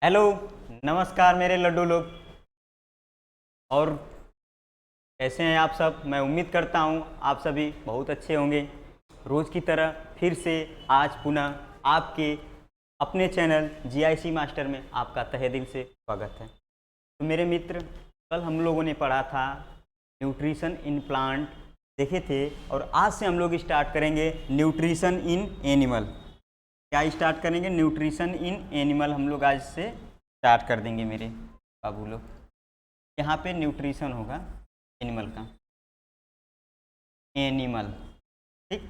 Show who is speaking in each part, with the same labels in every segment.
Speaker 1: Hello, नमस्कार मेरे लड्डू लोग। और कैसे हैं आप सब? मैं उम्मीद करता हूं आप सभी बहुत अच्छे होंगे। रोज़ की तरह फिर से आज पुनः आपके अपने चैनल जीआईसी मास्टर में आपका तहे दिल से स्वागत है। तो मेरे मित्र, कल हम लोगों ने पढ़ा था न्यूट्रिशन इन प्लांट देखे थे, और आज से हम लोग स्टार्ट करेंगे न्यूट्रिशन इन एनिमल। क्या स्टार्ट करेंगे? न्यूट्रिशन इन एनिमल हम लोग आज से स्टार्ट कर देंगे मेरे बाबू लोग। यहाँ पे न्यूट्रिशन होगा एनिमल का, एनिमल, ठीक।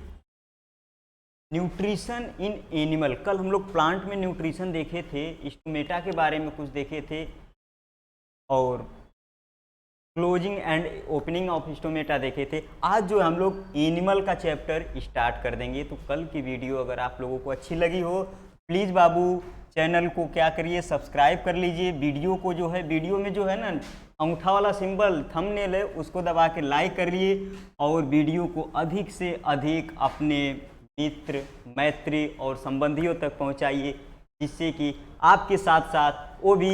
Speaker 1: न्यूट्रिशन इन एनिमल, कल हम लोग प्लांट में न्यूट्रिशन देखे थे, स्टोमेटा के बारे में कुछ देखे थे, और closing and opening of stomata देखे थे। आज जो हम लोग एनिमल का चैप्टर स्टार्ट कर देंगे। तो कल की वीडियो अगर आप लोगों को अच्छी लगी हो, प्लीज़ बाबू चैनल को क्या करिए, सब्सक्राइब कर लीजिए। वीडियो को जो है, वीडियो में जो है ना अंगूठा वाला सिंबल थंबनेल है, उसको दबा के लाइक करिए, और वीडियो को अधिक से अधिक अपने मित्र, मैत्री और संबंधियों तक पहुंचाइए, जिससे कि आपके साथ साथ वो भी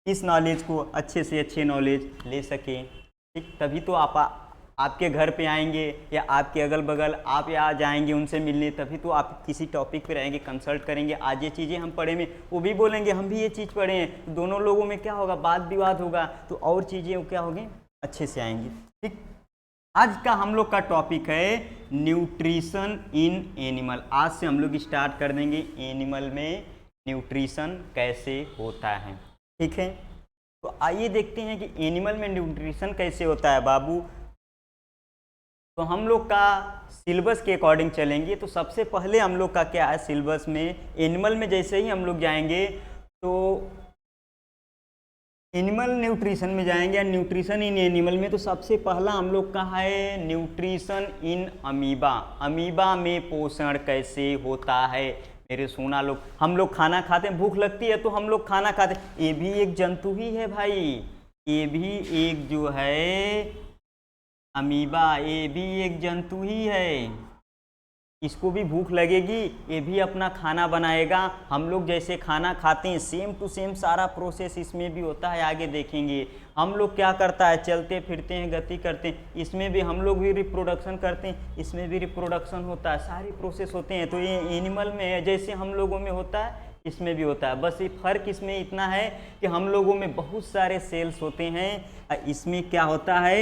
Speaker 1: इस नॉलेज को अच्छे से अच्छे नॉलेज ले सकें, ठीक। तभी तो आपके घर पे आएंगे, या आपके अगल बगल आप यहाँ जाएंगे उनसे मिलने, तभी तो आप किसी टॉपिक पे रहेंगे, कंसल्ट करेंगे। आज ये चीज़ें हम पढ़े में, वो भी बोलेंगे हम भी ये चीज़ पढ़े हैं, तो दोनों लोगों में क्या होगा, वाद विवाद होगा, तो और चीज़ें क्या होगी, अच्छे से आएंगी, ठीक। आज का हम लोग का टॉपिक है न्यूट्रिशन इन एनिमल। आज से हम लोग स्टार्ट कर देंगे एनिमल में न्यूट्रिशन कैसे होता है, ठीक है। तो आइए देखते हैं कि एनिमल में न्यूट्रिशन कैसे होता है बाबू। तो हम लोग का सिलेबस के अकॉर्डिंग चलेंगे। तो सबसे पहले हम लोग का क्या है सिलेबस में, एनिमल में जैसे ही हम लोग जाएंगे तो एनिमल न्यूट्रिशन में जाएंगे, न्यूट्रिशन इन एनिमल में। तो सबसे पहला हम लोग का है न्यूट्रिशन इन अमीबा। अमीबा में पोषण कैसे होता है मेरे सोना लोग। हम लोग खाना खाते हैं, भूख लगती है तो हम लोग खाना खाते हैं, ये भी एक जंतु ही है भाई, ये भी एक जो है अमीबा, ये भी एक जंतु ही है। इसको भी भूख लगेगी, ये भी अपना खाना बनाएगा। हम लोग जैसे खाना खाते हैं सेम टू सेम सारा प्रोसेस इसमें भी होता है, आगे देखेंगे। हम लोग क्या करता है, चलते फिरते हैं, गति करते हैं, इसमें भी हम लोग भी रिप्रोडक्शन करते हैं, इसमें भी रिप्रोडक्शन होता है, सारी प्रोसेस होते हैं। तो ये एनिमल में जैसे हम लोगों में होता है, इसमें भी होता है। बस ये फर्क इसमें इतना है कि हम लोगों में बहुत सारे सेल्स होते हैं, इसमें क्या होता है,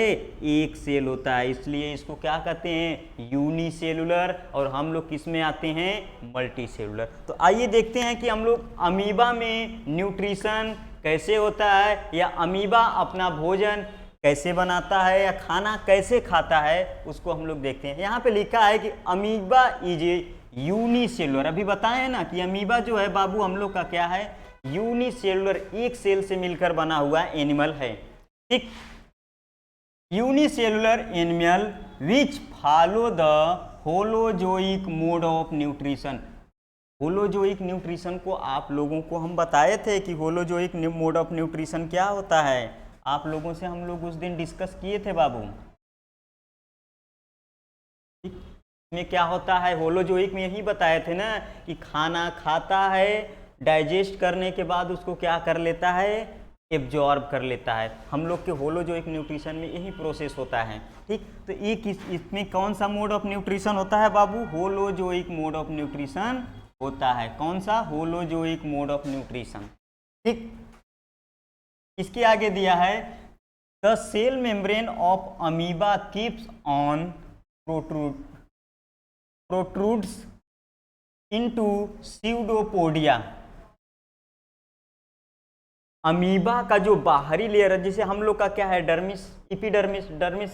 Speaker 1: एक सेल होता है, इसलिए इसको क्या कहते हैं, यूनिसेलुलर। और हम लोग किस में आते हैं, मल्टी सेलुलर। तो आइए देखते हैं कि हम लोग अमीबा में न्यूट्रिशन कैसे होता है, या अमीबा अपना भोजन कैसे बनाता है, या खाना कैसे खाता है, उसको हम लोग देखते हैं। यहाँ पे लिखा है कि अमीबा इज ए यूनिसेलुलर। अभी बताए ना कि अमीबा जो है बाबू हम लोग का क्या है, यूनिसेलुलर, एक सेल से मिलकर बना हुआ एनिमल है, ठीक। Unicellular animal which follow the holozoic mode of nutrition. Holozoic nutrition को आप लोगों को हम बताए थे कि होलोजोइक मोड ऑफ न्यूट्रिशन क्या होता है। आप लोगों से हम लोग उस दिन डिस्कस किए थे बाबू, ठीक। में क्या होता है, होलोजोइक में यही बताए थे ना कि खाना खाता है, डाइजेस्ट करने के बाद उसको क्या कर लेता है, एब्जॉर्ब कर लेता है। हम लोग के होलोजोइक न्यूट्रिशन में यही प्रोसेस होता है, ठीक। तो इसमें कौन सा मोड ऑफ न्यूट्रिशन होता है बाबू, होलोजोइक मोड ऑफ न्यूट्रिशन होता है। कौन सा, होलोजोइक मोड ऑफ न्यूट्रिशन, ठीक। इसके आगे दिया है the cell membrane of amoeba keeps on protrudes into pseudopodia। Amoeba का जो बाहरी लेयर है, जैसे हम लोग का क्या है, डर्मिस, इपिडर्मिस, डर्मिस,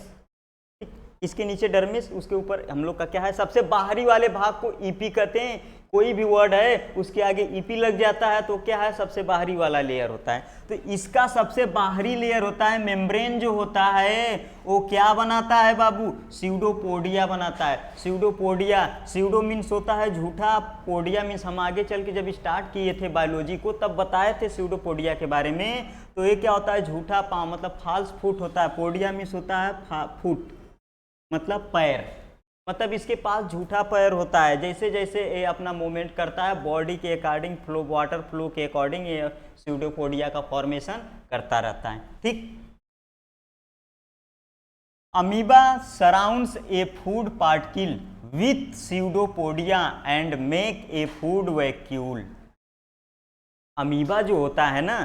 Speaker 1: इसके नीचे डर्मिस, उसके ऊपर हम लोग का क्या है, सबसे बाहरी वाले भाग को ईपी कहते हैं। कोई भी वर्ड है उसके आगे ईपी लग जाता है तो क्या है, सबसे बाहरी वाला लेयर होता है। तो इसका सबसे बाहरी लेयर होता है, मेम्ब्रेन जो होता है वो क्या बनाता है बाबू, स्यूडोपोडिया बनाता है। स्यूडोपोडिया, स्यूडो मीन्स होता है झूठा, पोडिया मीन्स हम आगे चल के जब स्टार्ट किए थे बायोलॉजी को तब बताए थे स्यूडोपोडिया के बारे में। तो ये क्या होता है, झूठा पाँव, मतलब फॉल्स फुट होता है। पोडिया मीन्स होता है फुट, मतलब पैर, मतलब इसके पास झूठा पैर होता है। जैसे जैसे ये अपना मूवमेंट करता है बॉडी के अकॉर्डिंग, फ्लो वाटर फ्लो के अकॉर्डिंग ये स्यूडोपोडिया का फॉर्मेशन करता रहता है। ठीक, amoeba surrounds A food particle with pseudopodia and make a food vacuole. Amoeba जो होता है ना,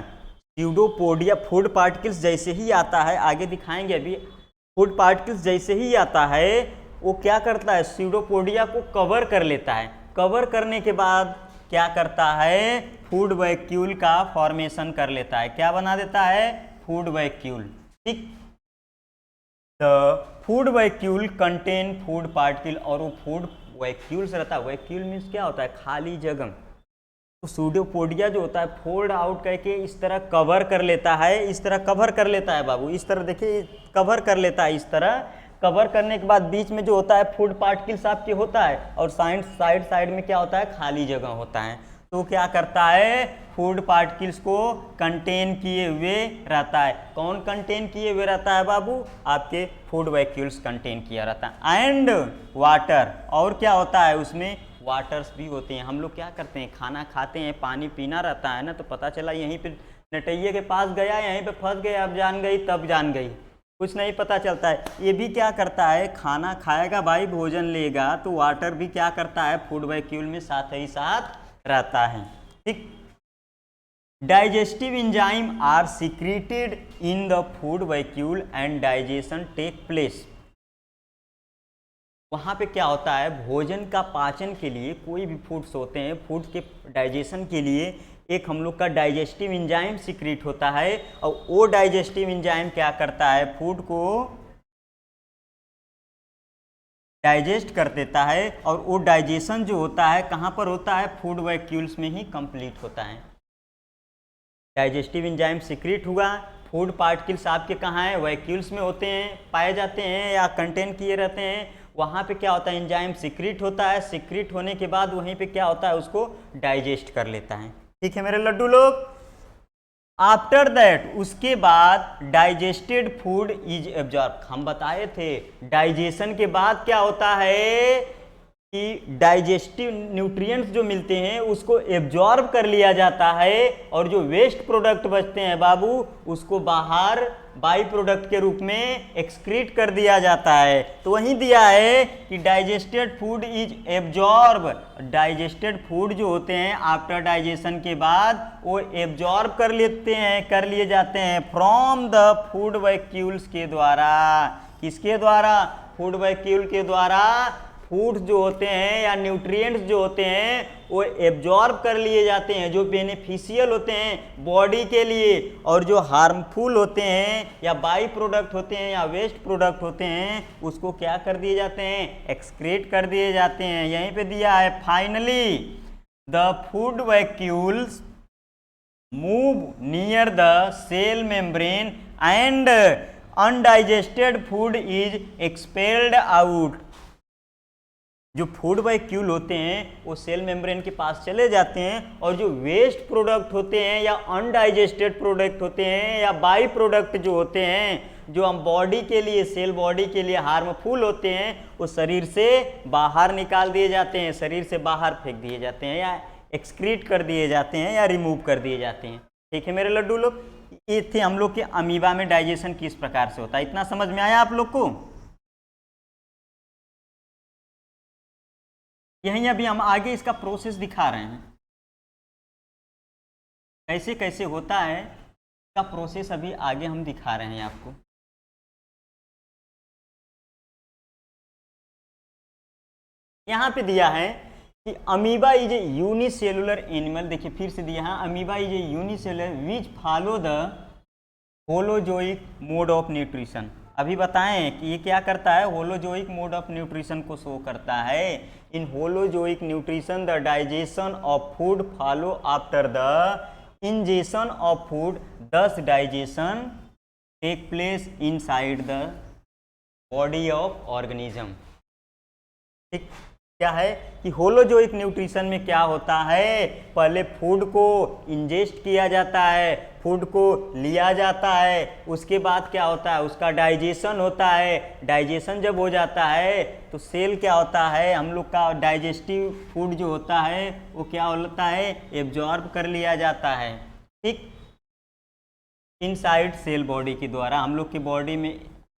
Speaker 1: स्यूडोपोडिया फूड पार्टिकल्स जैसे ही आता है, आगे दिखाएंगे अभी, फूड पार्टिकल्स जैसे ही आता है वो क्या करता है, स्यूडोपोडिया को कवर कर लेता है। कवर करने के बाद क्या करता है, फूड वैक्यूल का फॉर्मेशन कर लेता है। क्या बना देता है, फूड वैक्यूल। ठीक, the food vacuole contain food particle, और वो फूड वैक्यूल्स रहता है। वैक्यूल मीन्स क्या होता है, खाली जगह। तो स्यूडोपोडिया जो होता है फोल्ड आउट करके इस तरह कवर कर लेता है, इस तरह कवर कर लेता है बाबू, इस तरह देखिए कवर कर लेता है। इस तरह कवर करने के बाद बीच में जो होता है फूड पार्टिकल्स आपके होता है, और साइड में क्या होता है, खाली जगह होता है। तो क्या करता है, फूड पार्टिकल्स को कंटेन किए हुए रहता है। कौन कंटेन किए हुए रहता है बाबू, आपके फूड वैक्यूल्स कंटेन किया रहता है। एंड वाटर, और क्या होता है उसमें, वाटर्स भी होते हैं। हम लोग क्या करते हैं, खाना खाते हैं, पानी पीना रहता है ना, तो पता चला यहीं पे नटैये के पास गया, यहीं पे फंस गया, अब जान गई तब जान गई, कुछ नहीं पता चलता है। ये भी क्या करता है, खाना खाएगा भाई, भोजन लेगा, तो वाटर भी क्या करता है, फूड वैक्यूल में साथ ही साथ रहता है। ठीक, digestive enzyme are secreted in the food vacuole and digestion take place. वहाँ पे क्या होता है, भोजन का पाचन के लिए कोई भी फूड्स होते हैं, फूड के डाइजेशन के लिए एक हम लोग का डाइजेस्टिव एंजाइम सिक्रीट होता है, और वो डाइजेस्टिव एंजाइम क्या करता है, फूड को डाइजेस्ट कर देता है। और वो डाइजेशन जो होता है कहाँ पर होता है, फूड वैक्यूल्स में ही कंप्लीट होता है। डाइजेस्टिव एंजाइम सिक्रीट हुआ, फूड पार्टिकल्स आपके कहाँ हैं, वैक्यूल्स में होते हैं, पाए जाते हैं या कंटेन किए रहते हैं। वहाँ पे क्या होता है, एंजाइम सिक्रीट होता है, सिक्रीट होने के बाद वहीं पे क्या होता है, उसको डाइजेस्ट कर लेता है। ठीक है मेरे लड्डू लोग। आफ्टर दैट, उसके बाद डाइजेस्टेड फूड इज एब्जॉर्ब। हम बताए थे डाइजेशन के बाद क्या होता है कि डाइजेस्टिव न्यूट्रिएंट्स जो मिलते हैं उसको एब्जॉर्ब कर लिया जाता है, और जो वेस्ट प्रोडक्ट बचते हैं बाबू उसको बाहर बाई प्रोडक्ट के रूप में एक्सक्रीट कर दिया जाता है। तो वहीं दिया है कि digested food is absorb. Digested food जो होते हैं आफ्टर डाइजेशन के बाद वो एब्जॉर्ब कर लिए जाते हैं फ्रॉम द फूड वैक्यूल्स के द्वारा। किसके द्वारा, फूड वैक्यूल के द्वारा। फूड्स जो होते हैं या न्यूट्रिएंट्स जो होते हैं वो एब्जॉर्ब कर लिए जाते हैं, जो बेनिफिशियल होते हैं बॉडी के लिए, और जो हार्मफुल होते हैं या बाई प्रोडक्ट होते हैं या वेस्ट प्रोडक्ट होते हैं उसको क्या कर दिए जाते हैं, एक्सक्रीट कर दिए जाते हैं। यहीं पे दिया है, finally the food vacuoles move near the cell membrane and undigested food is expelled out. जो फूड वैक्यूल होते हैं वो सेल मेम्ब्रेन के पास चले जाते हैं, और जो वेस्ट प्रोडक्ट होते हैं या अनडाइजेस्टेड प्रोडक्ट होते हैं या बाई प्रोडक्ट जो होते हैं, जो हम बॉडी के लिए, सेल बॉडी के लिए हार्मफुल होते हैं, वो शरीर से बाहर निकाल दिए जाते हैं, शरीर से बाहर फेंक दिए जाते हैं, या एक्सक्रीट कर दिए जाते हैं, या रिमूव कर दिए जाते हैं। ठीक है मेरे लड्डू लोग, ये थे हम लोग के अमीबा में डाइजेशन किस प्रकार से होता है। इतना समझ में आया आप लोग को। यहीं अभी हम आगे इसका प्रोसेस दिखा रहे हैं, कैसे कैसे होता है इसका प्रोसेस अभी आगे हम दिखा रहे हैं आपको। यहाँ पे दिया है कि amoeba is a unicellular animal. देखिए फिर से दिया है, amoeba is a unicellular which follow the holozoic mode of nutrition. अभी बताएं कि ये क्या करता है, होलोजोइक मोड ऑफ न्यूट्रिशन को शो करता है। In holozoic nutrition the digestion of food follow after the ingestion of food, thus digestion take place inside the body of organism. ठीक, क्या है कि होलोजोइक न्यूट्रिशन में क्या होता है, पहले फूड को इंजेस्ट किया जाता है, फूड को लिया जाता है, उसके बाद क्या होता है, उसका डाइजेशन होता है। डाइजेशन जब हो जाता है तो सेल क्या होता है, हम लोग का डाइजेस्टिव फूड जो होता है वो क्या होता है, एब्जॉर्ब कर लिया जाता है। ठीक, इनसाइड सेल बॉडी के द्वारा। हम लोग की बॉडी में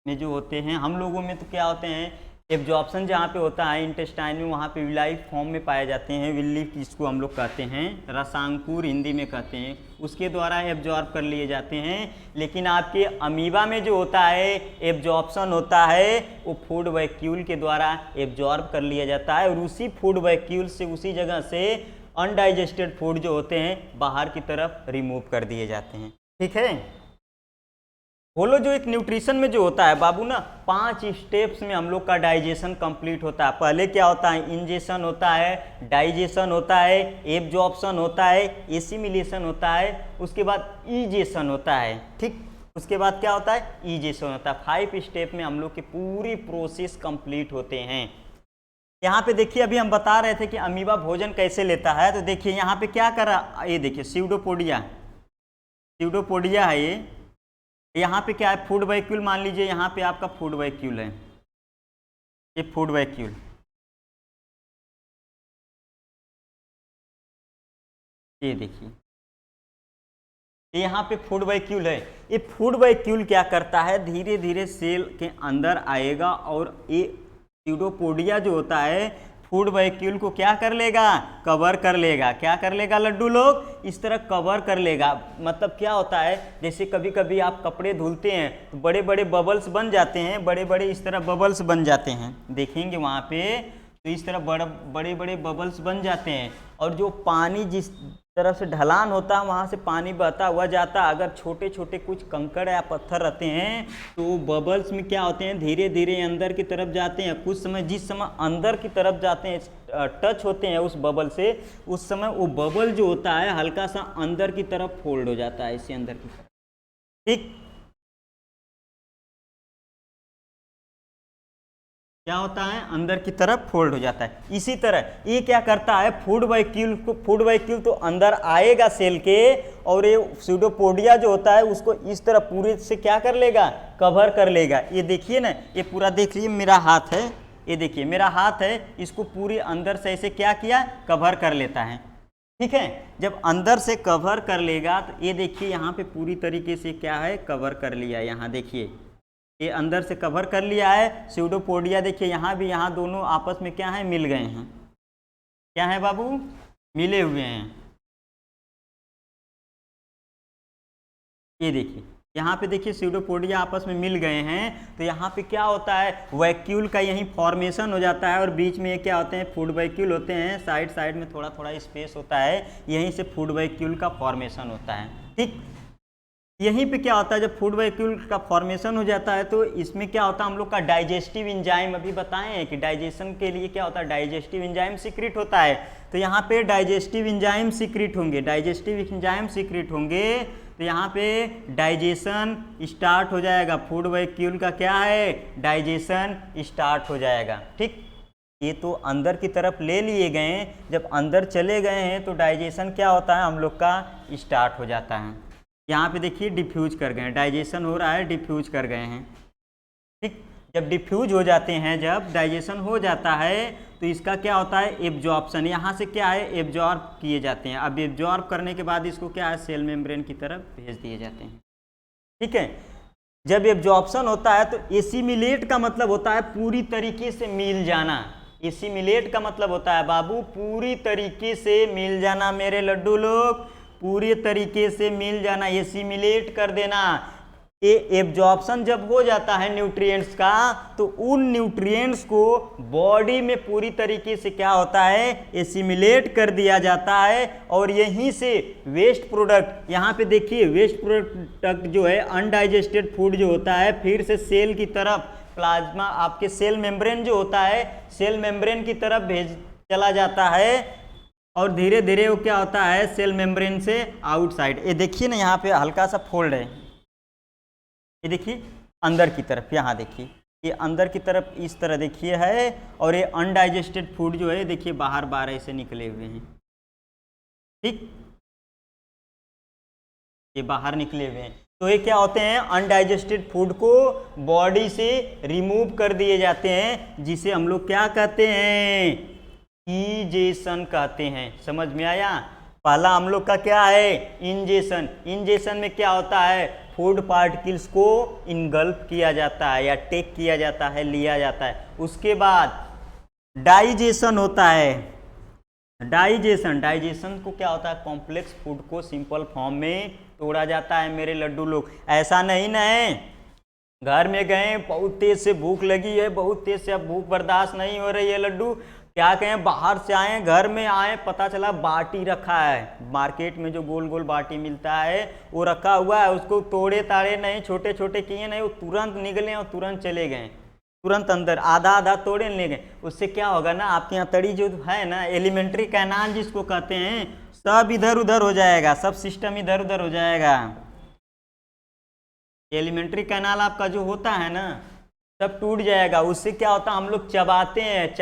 Speaker 1: जो होते हैं, हम लोगों में तो क्या होते हैं, एब्जॉर्प्शन जहाँ पे होता है इंटेस्टाइन में, वहाँ पे विलाई फॉर्म में पाए जाते हैं, विल्ली जिसको हम लोग कहते हैं, रसांकुर हिंदी में कहते हैं, उसके द्वारा एब्जॉर्ब कर लिए जाते हैं। लेकिन आपके अमीबा में जो होता है एब्जॉर्प्शन होता है वो फूड वैक्यूल के द्वारा एब्जॉर्ब कर लिया जाता है, और उसी फूड वैक्यूल से, उसी जगह से अनडाइजेस्टेड फूड जो होते हैं बाहर की तरफ रिमूव कर दिए जाते हैं। ठीक है, होलोजोइक न्यूट्रिशन में जो होता है बाबू ना, 5 स्टेप्स में हम लोग का डाइजेशन कंप्लीट होता है। पहले क्या होता है, इंजेशन होता है, डाइजेशन होता है, एब्जॉर्प्शन होता है, एसिमिलेशन होता है, उसके बाद ईजेशन होता है। ठीक, उसके बाद क्या होता है, ईजेशन होता है। 5 स्टेप में हम लोग की पूरी प्रोसेस कंप्लीट होते हैं। यहाँ पे देखिए, अभी हम बता रहे थे कि अमीबा भोजन कैसे लेता है, तो देखिए यहाँ पे क्या कर रहा, ये देखिए स्यूडोपोडिया, स्यूडोपोडिया है ये। यहाँ पे क्या है, फूड वैक्यूल, मान लीजिए यहाँ पे आपका फूड वैक्यूल है, ये फूड वैक्यूल, ये देखिए यहाँ पे फूड वैक्यूल है। ये फूड वैक्यूल क्या करता है, धीरे धीरे सेल के अंदर आएगा, और ये स्यूडोपोडिया जो होता है फूड वैक्यूल को क्या कर लेगा, कवर कर लेगा। क्या कर लेगा लड्डू लोग, इस तरह कवर कर लेगा। मतलब क्या होता है, जैसे कभी कभी आप कपड़े धुलते हैं तो बड़े बड़े बबल्स बन जाते हैं, बड़े बड़े इस तरह बबल्स बन जाते हैं, देखेंगे वहाँ पे तो इस तरह बड़े बड़े बबल्स बन जाते हैं। और जो पानी जिस तरफ से ढलान होता है वहाँ से पानी बहता हुआ जाता है, अगर छोटे छोटे कुछ कंकड़ या पत्थर रहते हैं तो बबल्स में क्या होते हैं, धीरे धीरे अंदर की तरफ जाते हैं। कुछ समय जिस समय अंदर की तरफ जाते हैं, टच होते हैं उस बबल से, उस समय वो बबल जो होता है हल्का सा अंदर की तरफ फोल्ड हो जाता है, इसे अंदर की तरफ। ठीक, क्या होता है, अंदर की तरफ फोल्ड हो जाता है। इसी तरह ये क्या करता है, फूड वैक्यूल तो अंदर आएगा सेल के, और ये स्यूडोपोडिया जो होता है उसको इस तरह पूरे से क्या कर लेगा, कवर कर लेगा। ये देखिए ना, ये पूरा देख लीजिए, मेरा हाथ है, ये देखिए मेरा हाथ है, इसको पूरे अंदर से ऐसे क्या किया, कवर कर लेता है। ठीक है, जब अंदर से कवर कर लेगा तो ये देखिए यहाँ पे पूरी तरीके से क्या है, कवर कर लिया। यहाँ देखिए ये अंदर से कवर कर लिया है स्यूडोपोडिया। देखिए यहाँ भी, यहाँ दोनों आपस में क्या है, मिल गए हैं। क्या है बाबू, मिले हुए हैं। ये देखिए यहाँ पे देखिए स्यूडोपोडिया आपस में मिल गए हैं, तो यहाँ पे क्या होता है, वैक्यूल का यहीं फॉर्मेशन हो जाता है, और बीच में ये क्या होते हैं, फूड वैक्यूल होते हैं। साइड साइड में थोड़ा थोड़ा स्पेस होता है, यहीं से फूड वैक्यूल का फॉर्मेशन होता है। ठीक, यहीं पे क्या होता है, जब फूड वैक्यूल का फॉर्मेशन हो जाता है तो इसमें क्या होता है, हम लोग का डाइजेस्टिव एंजाइम, अभी बताएं हैं कि डाइजेशन के लिए क्या होता है, डाइजेस्टिव एंजाइम सीक्रेट होता है। तो यहाँ पे डाइजेस्टिव एंजाइम सीक्रेट होंगे, डाइजेस्टिव एंजाइम सीक्रेट होंगे, तो यहाँ पे डाइजेशन स्टार्ट हो जाएगा। फूड वैक्यूल का क्या है, डाइजेशन स्टार्ट हो जाएगा। ठीक, ये तो अंदर की तरफ ले लिए गए, जब अंदर चले गए हैं तो डाइजेशन क्या होता है, हम लोग का स्टार्ट हो जाता है। यहाँ पे देखिए डिफ्यूज कर गए हैं, डाइजेशन हो रहा है, डिफ्यूज कर गए हैं। ठीक, जब डिफ्यूज हो जाते हैं, जब डाइजेशन हो जाता है तो इसका क्या होता है, एब्जॉर्प्शन। यहाँ से क्या है, एब्जॉर्ब किए जाते हैं। अब एब्जॉर्ब करने के बाद इसको क्या है, सेल मेम्ब्रेन की तरफ भेज दिए जाते हैं। ठीक है, जब एब्जॉर्प्शन होता है तो एसिमिलेट का मतलब होता है पूरी तरीके से मिल जाना। एसिमिलेट का मतलब होता है बाबू पूरी तरीके से मिल जाना, मेरे लड्डू लोग, पूरी तरीके से मिल जाना, एसिमिलेट कर देना। ये एब्जॉर्प्शन जब हो जाता है न्यूट्रिएंट्स का, तो उन न्यूट्रिएंट्स को बॉडी में पूरी तरीके से क्या होता है, एसिमिलेट कर दिया जाता है, और यहीं से वेस्ट प्रोडक्ट, यहाँ पे देखिए वेस्ट प्रोडक्ट जो है, अनडाइजेस्टेड फूड जो होता है, फिर से सेल की तरफ, प्लाज्मा आपके सेल मेम्ब्रेन जो होता है, सेल मेम्ब्रेन की तरफ भेज चला जाता है, और धीरे धीरे वो क्या होता है, सेल मेम्ब्रेन से आउटसाइड। ये देखिए ना, यहाँ पे हल्का सा फोल्ड है, ये देखिए अंदर की तरफ, यहाँ देखिए ये अंदर की तरफ इस तरह देखिए है, और ये अनडाइजेस्टेड फूड जो है देखिए बाहर बाहर ऐसे निकले हुए हैं, ठीक, ये बाहर निकले हुए हैं। तो ये क्या होते हैं, अनडाइजेस्टेड फूड को बॉडी से रिमूव कर दिए जाते हैं, जिसे हम लोग क्या कहते हैं, इंजेशन कहते हैं। समझ में आया? पहला हम लोग का क्या है, इंजेशन। इंजेशन में क्या होता है, फूड पार्टिकल्स को इनगल्फ किया जाता है या टेक किया जाता है, लिया जाता है। उसके बाद डाइजेशन होता है। डाइजेशन को क्या होता है, कॉम्प्लेक्स फूड को सिंपल फॉर्म में तोड़ा जाता है मेरे लड्डू लोग। ऐसा नहीं ना है, घर में गए बहुत तेज से भूख लगी है, बहुत तेज से अब भूख बर्दाश्त नहीं हो रही है लड्डू, क्या कहें, बाहर से आए घर में आए, पता चला बाटी रखा है, मार्केट में जो गोल गोल बाटी मिलता है वो रखा हुआ है, उसको तोड़े ताड़े नहीं, छोटे छोटे किए नहीं, वो तुरंत निकले और तुरंत चले गए, तुरंत अंदर आधा आधा तोड़े ले गए। उससे क्या होगा ना, आपके यहाँ तड़ी जो है ना, एलिमेंट्री कैनाल जिसको कहते हैं, सब इधर उधर हो जाएगा, सब सिस्टम इधर उधर हो जाएगा। एलिमेंट्री कैनाल आपका जो होता है ना, सब टूट जाएगा। उससे क्या होता है, हम लोग चबाते हैं,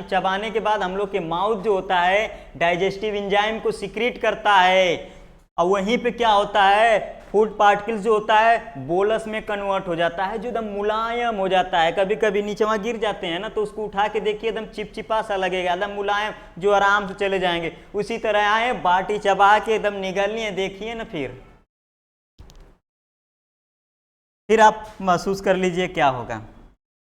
Speaker 1: चबाने के बाद हम लोग के माउथ जो होता है डाइजेस्टिव एंजाइम को सिक्रीट करता है, और वहीं पे क्या होता है, फूड पार्टिकल्स जो होता है बोलस में कन्वर्ट हो जाता है, जो एकदम मुलायम हो जाता है। कभी कभी नीचे वहाँ गिर जाते हैं ना, तो उसको उठा के देखिए एकदम चिपचिपा सा लगेगा, एकदम मुलायम, जो आराम से चले जाएंगे। उसी तरह आए बाटी चबा के एकदम निगल लिए, देखिए ना, फिर आप महसूस कर लीजिए क्या होगा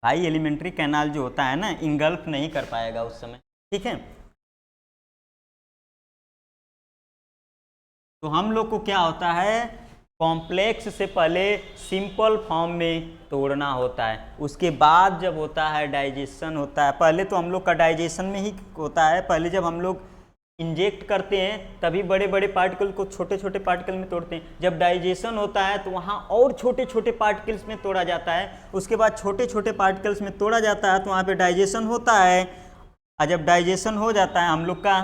Speaker 1: भाई। एलिमेंट्री कैनाल जो होता है ना, इंगल्फ नहीं कर पाएगा उस समय, ठीक है। तो हम लोग को क्या होता है, कॉम्प्लेक्स से पहले सिंपल फॉर्म में तोड़ना होता है, उसके बाद जब होता है डाइजेशन होता है। पहले तो हम लोग का डाइजेशन में ही होता है, पहले जब हम लोग इंजेक्ट करते हैं तभी बड़े बड़े पार्टिकल को छोटे छोटे पार्टिकल में तोड़ते हैं। जब डाइजेशन होता है तो वहाँ और छोटे छोटे पार्टिकल्स में तोड़ा जाता है, उसके बाद छोटे छोटे पार्टिकल्स में तोड़ा जाता है, तो वहाँ पे डाइजेशन होता है। और जब डाइजेशन हो जाता है हम लोग का,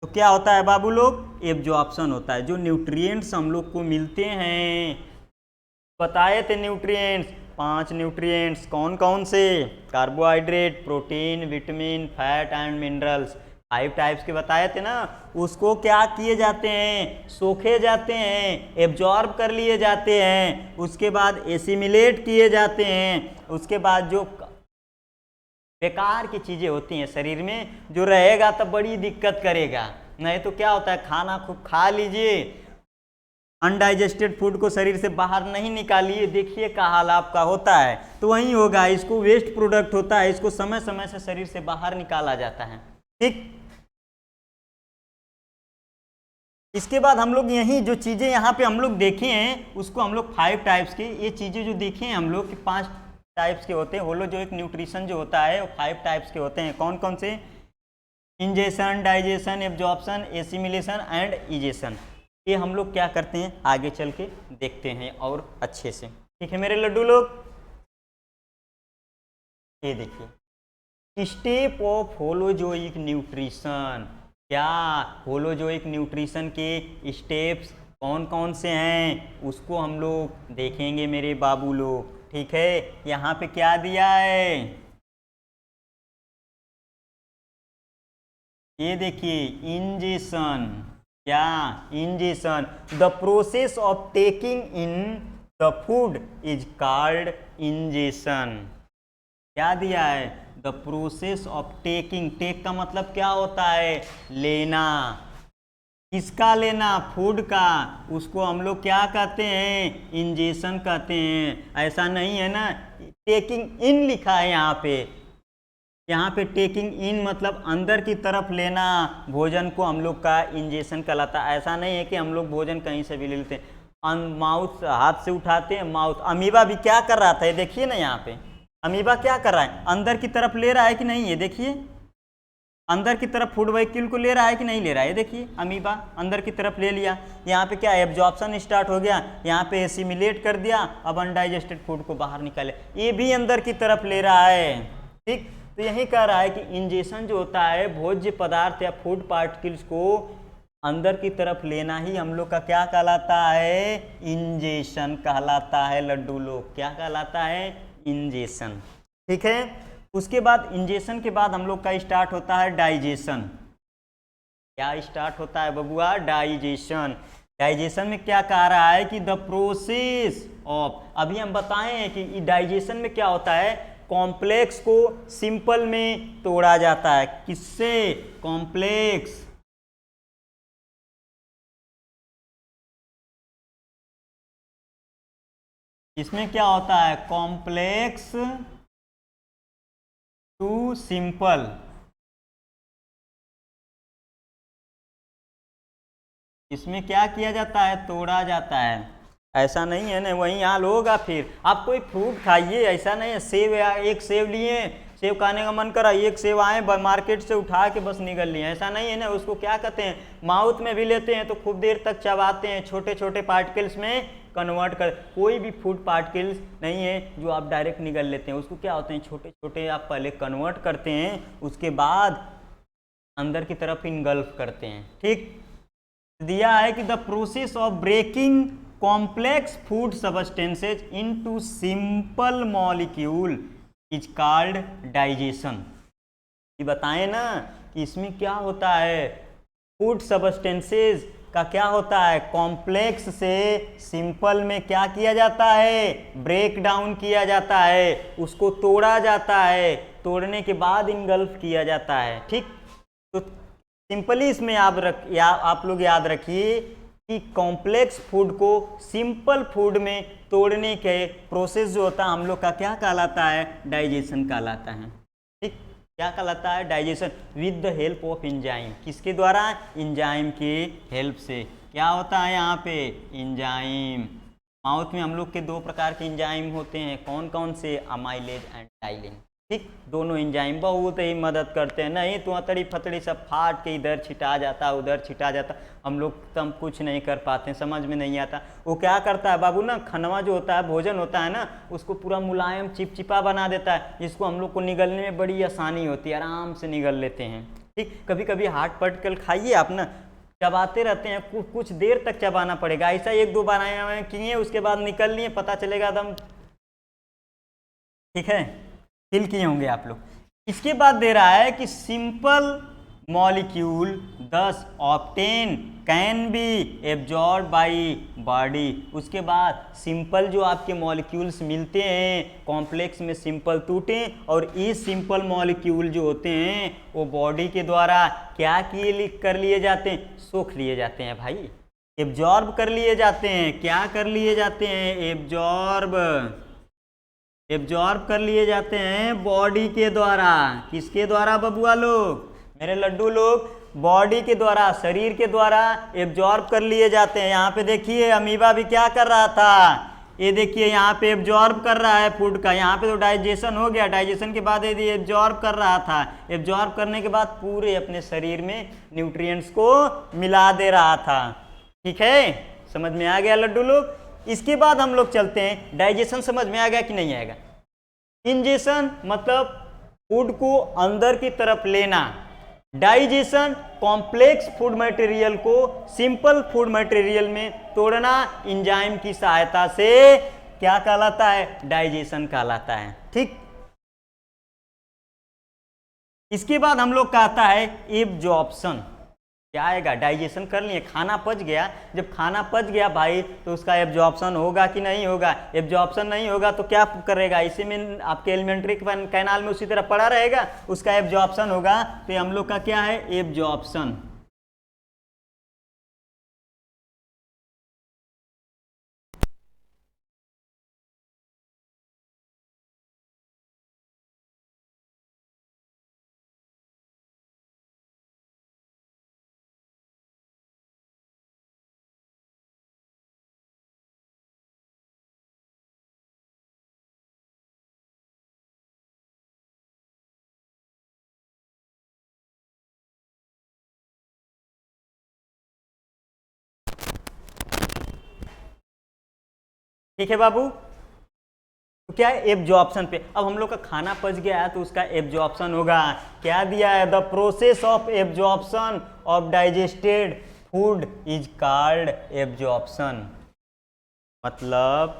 Speaker 1: तो क्या होता है बाबू लोग, एब्जॉर्प्शन होता है। जो न्यूट्रिएंट्स हम लोग को मिलते हैं, बताए थे न्यूट्रिएंट्स, 5 न्यूट्रिएंट्स, कौन कौन से, carbohydrate, protein, vitamin, fat and minerals, 5 types के बताए थे ना। उसको क्या किए जाते हैं, सोखे जाते हैं, एब्जॉर्ब कर लिए जाते हैं, उसके बाद एसिमिलेट किए जाते हैं। उसके बाद जो बेकार की चीज़ें होती हैं शरीर में, जो रहेगा तब बड़ी दिक्कत करेगा। नहीं तो क्या होता है, खाना खूब खा लीजिए, अनडाइजेस्टेड फूड को शरीर से बाहर नहीं निकालिए, देखिए क्या हाल आपका होता है। तो वही होगा, इसको वेस्ट प्रोडक्ट होता है, इसको समय समय से शरीर से बाहर निकाला जाता है, ठीक। इसके बाद हम लोग यही जो चीज़ें यहाँ पे हम लोग देखे हैं, उसको हम लोग 5 टाइप्स के, ये चीज़ें जो देखे हैं हम लोग कि 5 टाइप्स के होते हैं। होलो जो एक न्यूट्रिशन जो होता है वो 5 टाइप्स के होते हैं। कौन कौन से, ingestion, digestion, absorption, assimilation and egestion. ये हम लोग क्या करते हैं आगे चल के देखते हैं और अच्छे से, ठीक है मेरे लड्डू लोग। ये देखिए, स्टेप ऑफ होलोजोइक न्यूट्रिशन। क्या होलोजोइक न्यूट्रिशन के स्टेप्स कौन कौन से हैं, उसको हम लोग देखेंगे मेरे बाबू लोग, ठीक है। यहाँ पे क्या दिया है, ये देखिए, इंजेशन। क्या, ingestion, the process of taking in the food is called ingestion. क्या दिया है, the process of taking, take का मतलब क्या होता है, लेना। किसका लेना, फूड का, उसको हम लोग क्या कहते हैं, इंजेशन कहते हैं। ऐसा नहीं है ना, टेकिंग इन लिखा है यहाँ पे टेकिंग इन मतलब अंदर की तरफ लेना भोजन को, हम लोग का इंजेशन कहलाता है। ऐसा नहीं है कि हम लोग भोजन कहीं से भी ले लेते हैं, माउथ हाथ से उठाते हैं, माउथ। अमीबा भी क्या कर रहा था, ये देखिए ना, यहाँ पे अमीबा क्या कर रहा है, अंदर की तरफ ले रहा है कि नहीं, ये देखिए, अंदर की तरफ फूड वहीक्यूल को ले रहा है कि नहीं ले रहा है, ये देखिए, अमीबा अंदर की तरफ ले लिया। यहाँ पे क्या, एब्जॉर्प्शन स्टार्ट हो गया, यहाँ पे एसिमिलेट कर दिया, अब अनडाइजेस्टेड फूड को बाहर निकाले, ये भी अंदर की तरफ ले रहा है, ठीक। तो यही कह रहा है कि इंजेशन जो होता है, भोज्य पदार्थ या फूड पार्टिकल्स को अंदर की तरफ लेना ही हम लोग का क्या कहलाता है, इंजेशन कहलाता है लड्डू लोग। क्या कहलाता है, इंजेशन, ठीक है। उसके बाद इंजेशन के बाद हम लोग का स्टार्ट होता है डाइजेशन। क्या स्टार्ट होता है बबुआ? डाइजेशन। डाइजेशन में क्या कह रहा है कि द प्रोसेस ऑफ, अभी हम बताएं कि डाइजेशन में क्या होता है, कॉम्प्लेक्स को सिंपल में तोड़ा जाता है। किससे? कॉम्प्लेक्स। इसमें क्या होता है? Complex to simple. इसमें क्या किया जाता है? तोड़ा जाता है। ऐसा नहीं है ना वहीं हाल होगा। फिर आप कोई फ्रूट खाइए, ऐसा नहीं है सेब, एक सेब लिए, सेब खाने का मन करा, एक सेब आए मार्केट से उठा के बस निकल लिए, ऐसा नहीं है ना। उसको क्या कहते हैं? माउथ में भी लेते हैं तो खूब देर तक चबाते हैं, छोटे छोटे पार्टिकल्स में कन्वर्ट कर। कोई भी फूड पार्टिकल्स नहीं है जो आप डायरेक्ट निगल लेते हैं, उसको क्या होते हैं? छोटे छोटे आप पहले कन्वर्ट करते हैं, उसके बाद अंदर की तरफ इनगल्फ करते हैं। ठीक दिया है कि the process of breaking complex food substances into simple molecule is called digestion. ये बताएं ना कि इसमें क्या होता है? फूड सब्सटेंसेज का क्या होता है? कॉम्प्लेक्स से सिंपल में क्या किया जाता है? ब्रेक डाउन किया जाता है, उसको तोड़ा जाता है, तोड़ने के बाद इनगल्फ किया जाता है। ठीक, तो सिंपली इसमें आप लोग याद रखिए कि कॉम्प्लेक्स फूड को सिंपल फूड में तोड़ने के प्रोसेस जो होता है हम लोग का क्या कहलाता है? डाइजेशन कहलाता है। ठीक, क्या कहलाता है? Digestion with the help of enzyme. किसके द्वारा? एंजाइम के हेल्प से। क्या होता है यहाँ पे? एंजाइम। माउथ में हम लोग के दो प्रकार के एंजाइम होते हैं, कौन कौन से? Amylase and ptyalin. ठीक, दोनों एंजाइम बहुत ही मदद करते हैं। नहीं तो अतड़ी फतड़ी सब फाट के इधर छिटा जाता, उधर छिटा जाता, हम लोग तम कुछ नहीं कर पाते, समझ में नहीं आता। वो क्या करता है बाबू ना, खनवा जो होता है, भोजन होता है ना, उसको पूरा मुलायम चिपचिपा बना देता है, जिसको हम लोग को निगलने में बड़ी आसानी होती है, आराम से निगल लेते हैं। ठीक, कभी कभी हार्ड पार्टिकल खाइए आप ना, चबाते रहते हैं, कुछ देर तक चबाना पड़ेगा। ऐसा एक दो बार किए, उसके बाद निकल लिए, पता चलेगा एकदम। ठीक है, फील किए होंगे आप लोग। इसके बाद दे रहा है कि सिंपल मॉलिक्यूल दस obtain can be absorb by body. उसके बाद सिंपल जो आपके मॉलिक्यूल्स मिलते हैं कॉम्प्लेक्स में, सिंपल टूटे, और ये सिंपल मॉलिक्यूल जो होते हैं वो बॉडी के द्वारा क्या कर लिए जाते हैं? सोख लिए जाते हैं भाई, एब्जॉर्ब कर लिए जाते हैं। क्या कर लिए जाते हैं? एब्जॉर्ब कर लिए जाते हैं बॉडी के द्वारा। किसके द्वारा बबुआ लोग, मेरे लड्डू लोग? बॉडी के द्वारा, शरीर के द्वारा एब्जॉर्ब कर लिए जाते हैं। यहाँ पे देखिए अमीबा भी क्या कर रहा था, ये देखिए यहाँ पे एब्जॉर्ब कर रहा है फूड का। यहाँ पे तो डाइजेशन हो गया, डाइजेशन के बाद यदि एब्जॉर्ब कर रहा था, एब्जॉर्ब करने के बाद पूरे अपने शरीर में न्यूट्रिएंट्स को मिला दे रहा था। ठीक है, समझ में आ गया लड्डू लोग? इसके बाद हम लोग चलते हैं, डाइजेशन समझ में आ गया कि नहीं आएगा? इंजेशन मतलब फूड को अंदर की तरफ लेना, डाइजेशन कॉम्प्लेक्स फूड मटेरियल को सिंपल फूड मटेरियल में तोड़ना एंजाइम की सहायता से, क्या कहलाता है? डाइजेशन कहलाता है। ठीक, इसके बाद हम लोग कहता है एब्जॉर्प्शन। क्या आएगा? डाइजेशन कर लिए, खाना पच गया, जब खाना पच गया भाई तो उसका एब्जॉर्प्शन होगा कि नहीं होगा? एब्जॉर्प्शन नहीं होगा तो क्या करेगा? इसी में आपके एलिमेंट्री कैनाल में उसी तरह पड़ा रहेगा, उसका एब्जॉर्प्शन होगा। तो हम लोग का क्या है? एब्जॉर्प्शन। ठीक है बाबू, तो क्या है? एब्जॉर्प्शन पे। अब हम लोग का खाना पच गया है तो उसका एब्जॉर्प्शन होगा। क्या दिया है? The process of absorption of digested food is called absorption. मतलब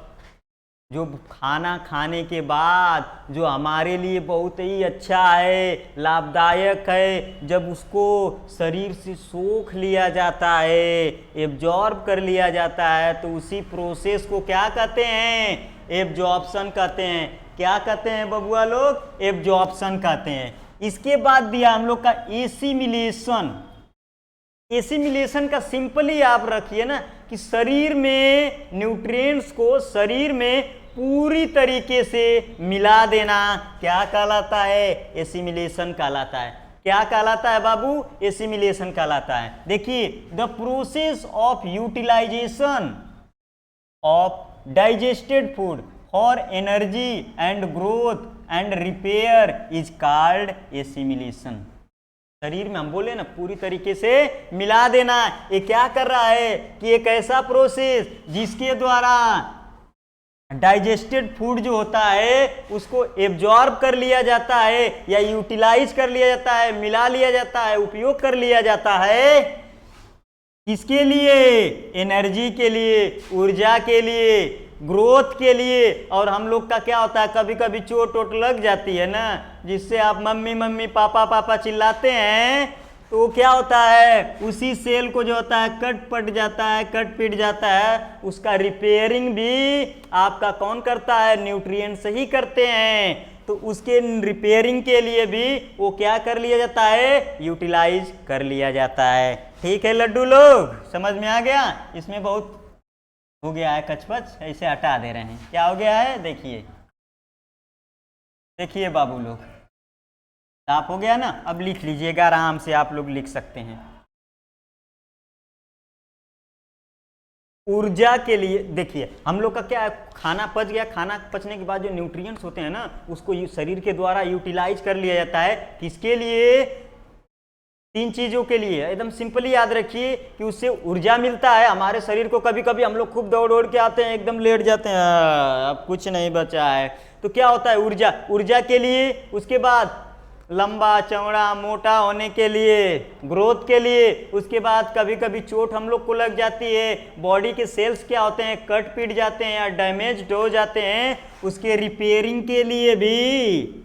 Speaker 1: जो खाना खाने के बाद जो हमारे लिए बहुत ही अच्छा है, लाभदायक है, जब उसको शरीर से सोख लिया जाता है, एब्जॉर्ब कर लिया जाता है, तो उसी प्रोसेस को क्या कहते हैं? एब्जॉर्प्शन कहते हैं। क्या कहते हैं बबुआ लोग? एब्जॉर्प्शन कहते हैं। इसके बाद दिया हम लोग का एसिमिलेशन। एसिमिलेशन का सिंपली आप रखिए ना कि शरीर में न्यूट्रिएंट्स को शरीर में पूरी तरीके से मिला देना क्या कहलाता है? एसिमिलेशन कहलाता है। क्या कहलाता है बाबू? एसिमिलेशन कहलाता है। देखिए, the process of utilization of digested food for energy and growth and repair is called assimilation. शरीर में हम बोले ना पूरी तरीके से मिला देना, ये क्या कर रहा है कि एक ऐसा प्रोसेस जिसके द्वारा डाइजेस्टेड फूड जो होता है उसको एब्जॉर्ब कर लिया जाता है या यूटिलाइज कर लिया जाता है, मिला लिया जाता है, उपयोग कर लिया जाता है। किसके लिए? एनर्जी के लिए, ऊर्जा के लिए, ग्रोथ के लिए। और हम लोग का क्या होता है, कभी कभी चोट वोट लग जाती है ना, जिससे आप मम्मी मम्मी पापा पापा चिल्लाते हैं, तो क्या होता है उसी सेल को जो होता है कट पट जाता है, कट पिट जाता है, उसका रिपेयरिंग भी आपका कौन करता है? न्यूट्रिएंट्स ही करते हैं। तो उसके रिपेयरिंग के लिए भी वो क्या कर लिया जाता है? यूटिलाइज कर लिया जाता है। ठीक है लड्डू लोग, समझ में आ गया? इसमें बहुत हो गया है कचपच, ऐसे हटा दे रहे हैं। क्या हो गया है? देखिए देखिए बाबू लोग, साफ हो गया ना? अब लिख लीजिएगा, आराम से आप लोग लिख सकते हैं। ऊर्जा के लिए देखिए हम लोग का क्या है, खाना पच गया, खाना पचने के बाद जो न्यूट्रिएंट्स होते हैं ना उसको शरीर के द्वारा यूटिलाइज कर लिया जाता है। किसके लिए? 3 चीजों के लिए। एकदम सिंपली याद रखिए कि उससे ऊर्जा मिलता है हमारे शरीर को। कभी कभी हम लोग खूब दौड़ दौड़ के आते हैं, एकदम लेट जाते हैं, अब कुछ नहीं बचा है, तो क्या होता है? ऊर्जा, ऊर्जा के लिए। उसके बाद लंबा चौड़ा मोटा होने के लिए, ग्रोथ के लिए। उसके बाद कभी कभी चोट हम लोग को लग जाती है, बॉडी के सेल्स क्या होते हैं, कट पीट जाते हैं या डैमेज्ड हो जाते हैं, उसके रिपेयरिंग के लिए भी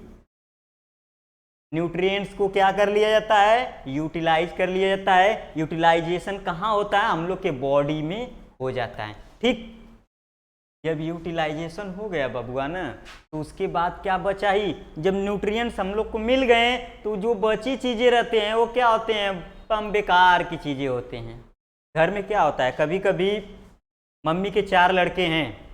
Speaker 1: न्यूट्रिएंट्स को क्या कर लिया जाता है? यूटिलाइज कर लिया जाता है। यूटिलाइजेशन कहाँ होता है? हम लोग के बॉडी में हो जाता है। ठीक, जब यूटिलाइजेशन हो गया बबुआ ना, तो उसके बाद क्या बचा ही? जब न्यूट्रिएंट्स हम लोग को मिल गए तो जो बची चीज़ें रहते हैं वो क्या होते हैं? कम बेकार की चीज़ें होते हैं। घर में क्या होता है, कभी कभी मम्मी के 4 लड़के हैं,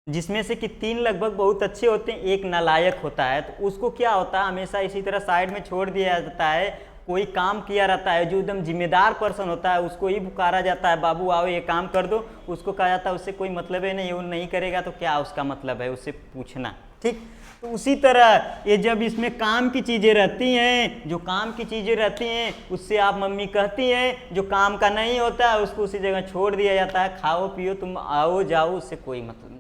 Speaker 1: जिसमें से कि 3 लगभग बहुत अच्छे होते हैं, एक नालायक होता है, तो उसको क्या होता है हमेशा इसी तरह साइड में छोड़ दिया जाता है। कोई काम किया रहता है, जो एकदम जिम्मेदार पर्सन होता है उसको ही पुकारा जाता है, बाबू आओ ये काम कर दो। उसको कहा जाता है उससे कोई मतलब है नहीं, वो नहीं करेगा तो क्या उसका मतलब है, उससे पूछना। ठीक, तो उसी तरह ये जब इसमें काम की चीज़ें रहती हैं, जो काम की चीज़ें रहती हैं उससे आप मम्मी कहती हैं, जो काम का नहीं होता है उसको उसी जगह छोड़ दिया जाता है, खाओ पियो तुम आओ जाओ, उससे कोई मतलब नहीं।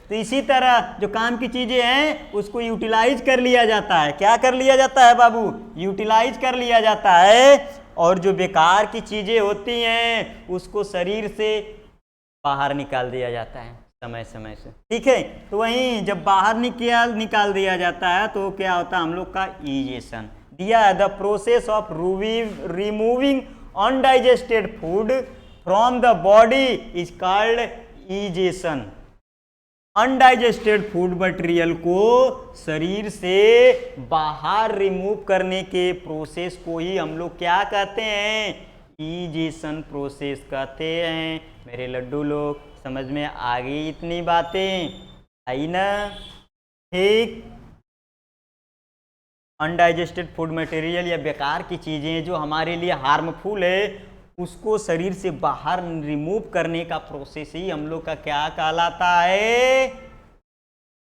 Speaker 1: तो इसी तरह जो काम की चीजें हैं उसको यूटिलाइज कर लिया जाता है। क्या कर लिया जाता है बाबू? यूटिलाइज कर लिया जाता है। और जो बेकार की चीजें होती हैं उसको शरीर से बाहर निकाल दिया जाता है समय समय से। ठीक है, तो वहीं जब बाहर निकाल दिया जाता है तो क्या होता है हम लोग का? ईजेशन दिया है। The process of removing undigested food from the body is called ईजेशन। Undigested food material को शरीर से बाहर रिमूव करने के प्रोसेस को ही हम लोग क्या कहते हैं? ईजेशन प्रोसेस कहते हैं। मेरे लड्डू लोग, समझ में आ गई इतनी बातें? आई ना? ठीक, अनडाइजेस्टेड फूड मटेरियल या बेकार की चीज़ें जो हमारे लिए हार्मफुल है उसको शरीर से बाहर रिमूव करने का प्रोसेस ही हम लोग का क्या कहलाता है?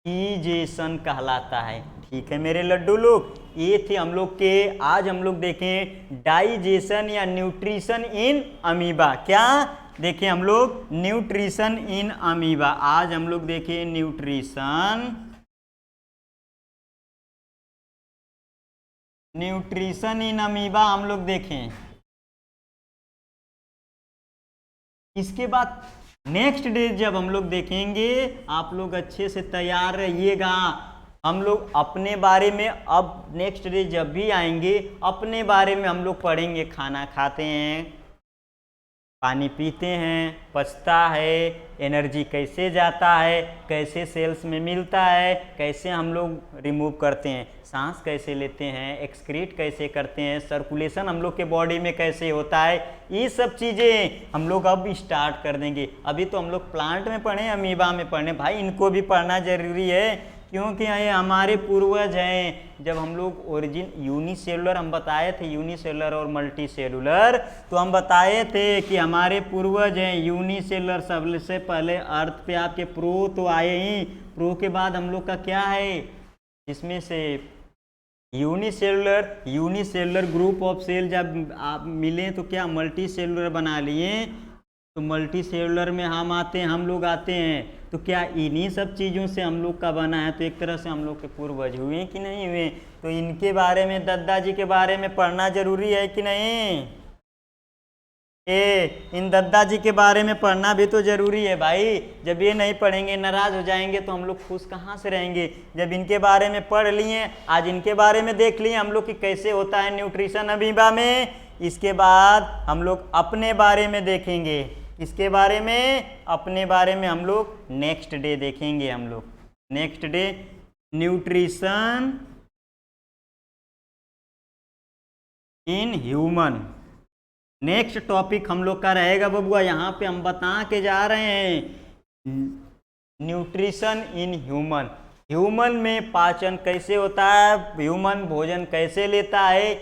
Speaker 1: ईजेशन कहलाता है। ठीक है मेरे लड्डू लोग, ये थे हम लोग के, आज हम लोग देखें डाइजेशन या न्यूट्रिशन इन अमीबा। क्या देखें हम लोग? Nutrition in amoeba. आज हम लोग देखें न्यूट्रिशन इन अमीबा हम लोग देखें। इसके बाद नेक्स्ट डे जब हम लोग देखेंगे, आप लोग अच्छे से तैयार रहिएगा। हम लोग अपने बारे में अब नेक्स्ट डे जब भी आएंगे अपने बारे में हम लोग पढ़ेंगे। खाना खाते हैं, पानी पीते हैं, पचता है, एनर्जी कैसे जाता है, कैसे सेल्स में मिलता है, कैसे हम लोग रिमूव करते हैं, सांस कैसे लेते हैं, एक्सक्रीट कैसे करते हैं, सर्कुलेशन हम लोग के बॉडी में कैसे होता है, ये सब चीज़ें हम लोग अब स्टार्ट कर देंगे। अभी तो हम लोग प्लांट में पढ़े, अमीबा में पढ़े, भाई इनको भी पढ़ना जरूरी है क्योंकि ये हमारे पूर्वज हैं। जब हम लोग ओरिजिन यूनिसेलुलर हम बताए थे, यूनिसेलुलर और मल्टी सेलुलर, तो हम बताए थे कि हमारे पूर्वज हैं यूनिसेलुलर। सबसे पहले अर्थ पे आपके प्रो तो आए ही, प्रो के बाद हम लोग का क्या है, इसमें से यूनिसेलुलर ग्रुप ऑफ सेल जब आप मिले तो क्या मल्टी सेलुलर बना लिए, तो मल्टी सेलुलर में हम लोग आते हैं। तो क्या इन्हीं सब चीज़ों से हम लोग का बना है, तो एक तरह से हम लोग के पूर्वज हुए कि नहीं हुए। तो इनके बारे में, दादाजी के बारे में पढ़ना जरूरी है कि नहीं। इन दादाजी के बारे में पढ़ना भी तो जरूरी है भाई। जब ये नहीं पढ़ेंगे, नाराज हो जाएंगे, तो हम लोग खुश कहाँ से रहेंगे। जब इनके बारे में पढ़ लिए, आज इनके बारे में देख लिए हम लोग कि कैसे होता है न्यूट्रिशन अमीबा में, इसके बाद हम लोग अपने बारे में देखेंगे। इसके बारे में, अपने बारे में हम लोग नेक्स्ट डे देखेंगे। हम लोग next day nutrition in human, next topic हम लोग का रहेगा बबुआ। यहाँ पे हम बता के जा रहे हैं न्यूट्रिशन इन ह्यूमन। ह्यूमन में पाचन कैसे होता है, ह्यूमन भोजन कैसे लेता है,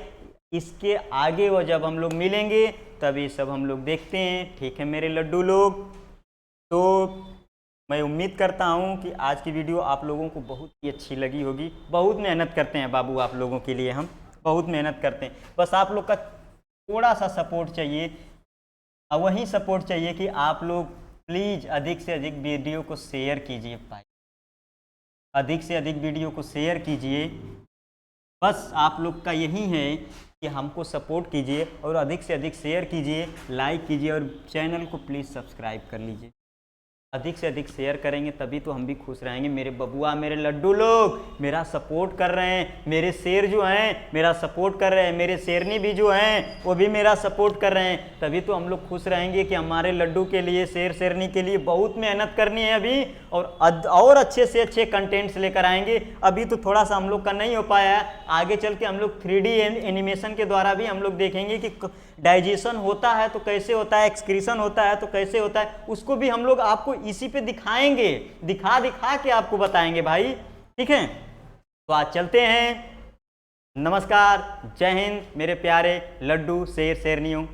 Speaker 1: इसके आगे वो जब हम लोग मिलेंगे तब ये सब हम लोग देखते हैं। ठीक है मेरे लड्डू लोग, तो मैं उम्मीद करता हूँ कि आज की वीडियो आप लोगों को बहुत ही अच्छी लगी होगी। बहुत मेहनत करते हैं बाबू आप लोगों के लिए, हम बहुत मेहनत करते हैं। बस आप लोग का थोड़ा सा सपोर्ट चाहिए, और वही सपोर्ट चाहिए कि आप लोग प्लीज़ अधिक से अधिक वीडियो को शेयर कीजिए भाई, अधिक से अधिक वीडियो को शेयर कीजिए। बस आप लोग का यही है कि हमको सपोर्ट कीजिए और अधिक से अधिक शेयर कीजिए, लाइक कीजिए और चैनल को प्लीज़ सब्सक्राइब कर लीजिए। अधिक से अधिक शेयर करेंगे तभी तो हम भी खुश रहेंगे। मेरे बबुआ, मेरे लड्डू लोग मेरा सपोर्ट कर रहे हैं, मेरे शेर जो हैं मेरा सपोर्ट कर रहे हैं, मेरे शेरनी भी जो हैं वो भी मेरा सपोर्ट कर रहे हैं, तभी तो हम लोग खुश रहेंगे कि हमारे लड्डू के लिए, शेर शेरनी के लिए बहुत मेहनत करनी है अभी, और अच्छे से अच्छे कंटेंट्स लेकर आएंगे। अभी तो थोड़ा सा हम लोग का नहीं हो पाया है, आगे चल के हम लोग 3D एनिमेशन के द्वारा भी हम लोग देखेंगे कि डाइजेशन होता है तो कैसे होता है, एक्सक्रीशन होता है तो कैसे होता है, उसको भी हम लोग आपको इसी पे दिखाएंगे, दिखा के आपको बताएंगे भाई। ठीक है, तो आज चलते हैं। नमस्कार, जय हिंद मेरे प्यारे लड्डू शेर शेरनियों।